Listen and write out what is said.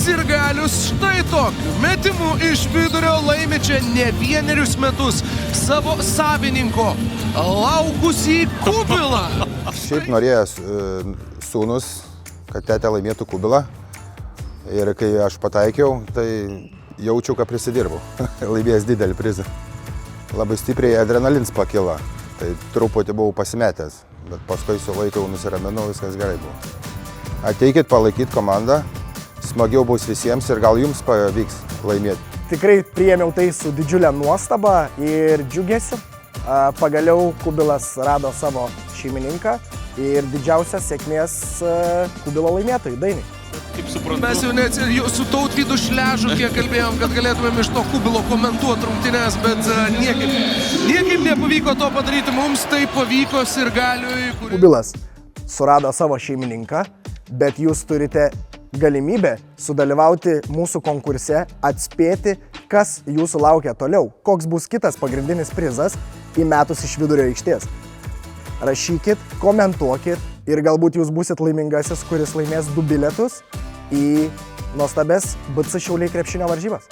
Sirgalius štai tokiu metimu iš vidurio laimi čia ne vienerius metus savo savininko laukusį kubilą. Šiaip norėjęs sūnus, kad tetė laimėtų kubilą. Ir kai aš pataikiau, tai jaučiu, kad prisidirbau. Laimėjęs didelį prizą. Labai stipriai adrenalins pakilo. Tai truputį buvau pasimetęs. Bet paskui su laiku nusiraminau, viskas gerai buvo. Ateikit palaikyti komandą. Smagiau bus visiems ir gal jums pavyks laimėti. Tikrai priėmiau tai su didžiulė nuostaba ir džiugesiu. Pagaliau kubilas rado savo šeimininką ir didžiausias sėkmės kubilo laimėtojai Dainiai. Mes jau net su Tautvydu Šležu kiek kalbėjom, kad galėtumėm iš to kubilo komentuoti rungtynes, bet niekaip nepavyko to padaryti. Mums tai pavyko Sirgaliui. Kubilas surado savo šeimininką, bet jūs turite galimybę sudalyvauti mūsų konkurse, atspėti, kas jūsų laukia toliau, koks bus kitas pagrindinis prizas įmetus iš vidurio aikštės. Rašykit, komentuokit ir galbūt jūs būsit laimingasis, kuris laimės 2 bilietus į nuostabes BC Šiauliai krepšinio varžybas.